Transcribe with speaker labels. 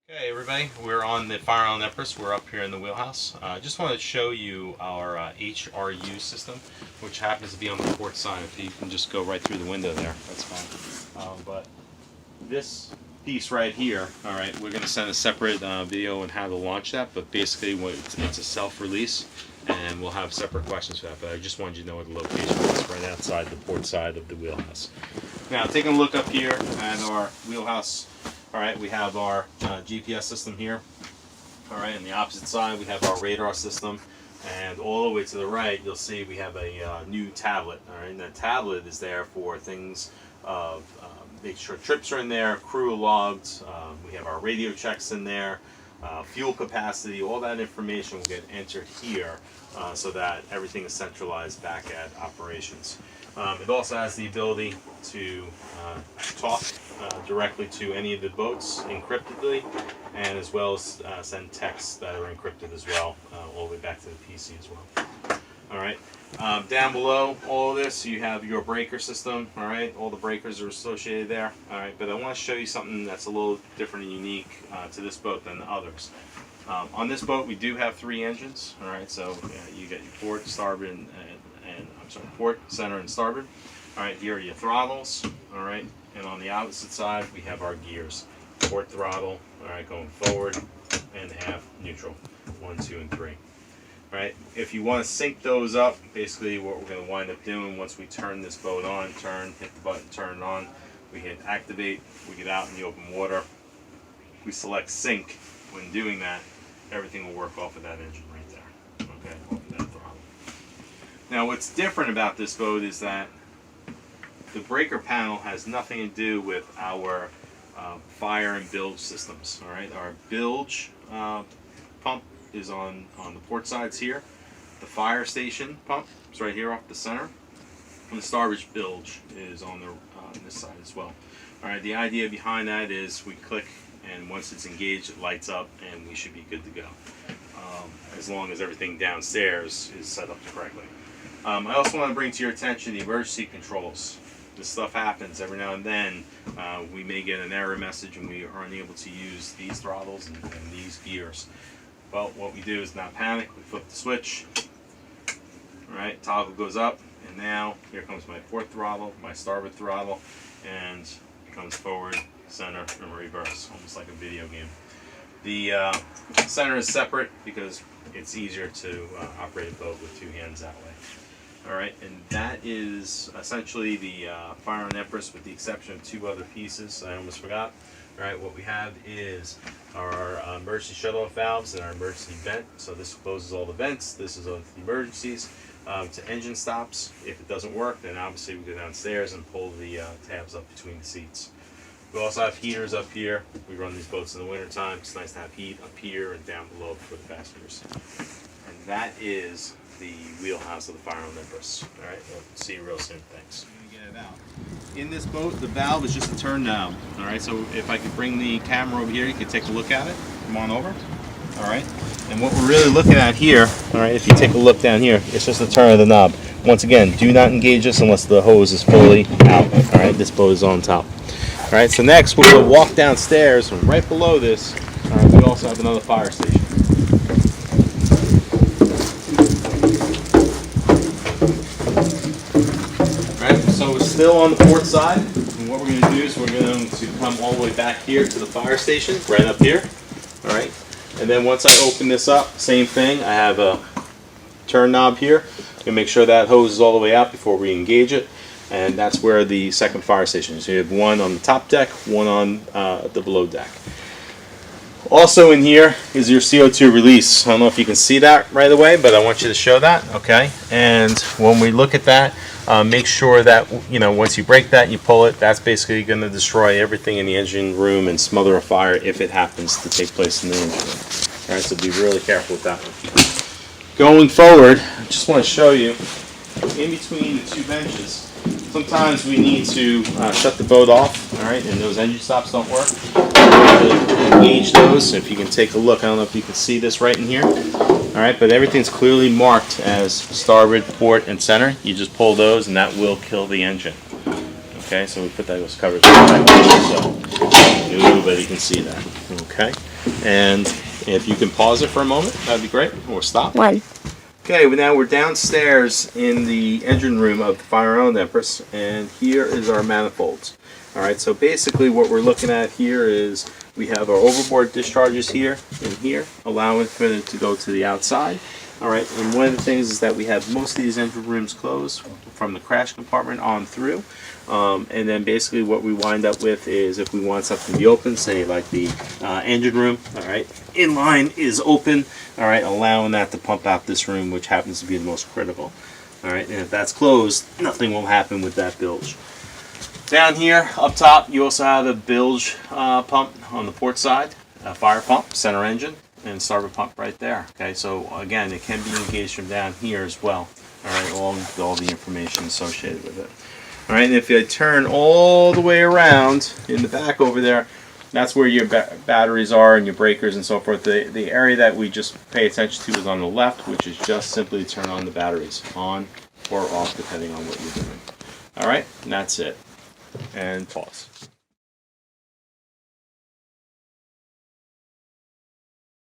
Speaker 1: Okay, everybody, we're on the Fire Island Empress. We're up here in the wheelhouse. I just wanted to show you our HRU system, which happens to be on the port side. If you can just go right through the window there, that's fine. But this piece right here, all right, we're going to send a separate video on how to launch that, but basically it's a self-release, and we'll have separate questions for that. But I just wanted you to know where the location is, right outside the port side of the wheelhouse. Now, taking a look up here at our wheelhouse. All right, we have our GPS system here. All right, on the opposite side, we have our radar system. And all the way to the right, you'll see we have a new tablet. All right, and that tablet is there for things of make sure trips are in there, crew logged. We have our radio checks in there, fuel capacity, all that information will get entered here so that everything is centralized back at operations. It also has the ability to talk directly to any of the boats encryptedly, and as well as send texts that are encrypted as well, all the way back to the PC as well. All right. Down below all of this, you have your breaker system. All right, all the breakers are associated there. All right, but I want to show you something that's a little different and unique to this boat than the others. On this boat, we do have 3 engines. All right, so you get your port, starboard, and I'm sorry, port, center, and starboard. All right, here are your throttles. All right, and on the opposite side, we have our gears. Port throttle. All right, going forward and half, neutral, 1, 2, and 3. Right. If you want to sync those up, basically what we're going to wind up doing once we turn this boat on, hit the button, turn it on, we hit activate, we get out in the open water, we select sync. When doing that, everything will work off of that engine right there. Okay, off of that throttle. Now what's different about this boat is that the breaker panel has nothing to do with our fire and bilge systems. All right, our bilge pump is on the port sides here. The fire station pump is right here off the center. And the starboard bilge is on this side as well. All right, the idea behind that is we click, and once it's engaged, it lights up, and we should be good to go. As long as everything downstairs is set up correctly. I also want to bring to your attention the emergency controls. This stuff happens every now and then. We may get an error message and we are unable to use these throttles and these gears. Well, what we do is not panic. We flip the switch. All right, toggle goes up, and now here comes my port throttle, my starboard throttle, and it comes forward, center, and reverse, almost like a video game. The center is separate because it's easier to operate a boat with 2 hands that way. All right, and that is essentially the Fire Island Empress, with the exception of 2 other pieces I almost forgot. All right, what we have is our emergency shut-off valves and our emergency vent. So this closes all the vents. This is all the emergencies. To engine stops, if it doesn't work, then obviously we go downstairs and pull the tabs up between the seats. We also have heaters up here. We run these boats in the wintertime. It's nice to have heat up here and down below for the passengers. And that is the wheelhouse of the Fire Island Empress. All right, we'll see you real soon. Thanks. In this boat, the valve is just a turn knob. All right, so if I could bring the camera over here, you could take a look at it. Come on over. All right, and what we're really looking at here, all right, if you take a look down here, it's just a turn of the knob. Once again, do not engage this unless the hose is fully out. All right, this boat is on top. All right, so next we're going to walk downstairs, and right below this, all right, we also have another fire station. So we're still on the port side, and what we're going to do is we're going to come all the way back here to the fire station, right up here. All right, and then once I open this up, same thing. I have a turn knob here. You make sure that hose is all the way out before we engage it, and that's where the second fire station is. So you have one on the top deck, one on the below deck. Also in here is your CO2 release. I don't know if you can see that right away, but I want you to show that. Okay, and when we look at that, make sure that, you know, once you break that, you pull it, that's basically going to destroy everything in the engine room and smother a fire if it happens to take place in the engine room. All right, so be really careful with that one. Going forward, I just want to show you, in between the 2 benches, sometimes we need to shut the boat off, all right, and those engine stops don't work. Engage those. If you can take a look, I don't know if you can see this right in here. All right, but everything's clearly marked as starboard, port, and center. You just pull those, and that will kill the engine. Okay, so we put those covers on so nobody can see that. Okay, and if you can pause it for a moment, that'd be great, or stop.
Speaker 2: One.
Speaker 1: Okay, well now we're downstairs in the engine room of the fire-owned Empress, and here is our manifolds. Alright, so basically what we're looking at here is we have our overboard discharges here and here, allowing for it to go to the outside. Alright, and one of the things is that we have most of these engine rooms closed from the crash compartment on through. And then basically what we wind up with is if we want something to be open, say like the engine room, alright, inline is open, alright, allowing that to pump out this room, which happens to be the most critical. Alright, and if that's closed, nothing will happen with that bilge. Down here, up top, you also have a bilge pump on the port side, a fire pump, center engine, and starboard pump right there. Okay, so again, it can be engaged from down here as well. Alright, along with all the information associated with it. Alright, and if you turn all the way around in the back over there, that's where your batteries are and your breakers and so forth. The area that we just pay attention to is on the left, which is just simply to turn on the batteries, on or off, depending on what you're doing. Alright, and that's it. And pause.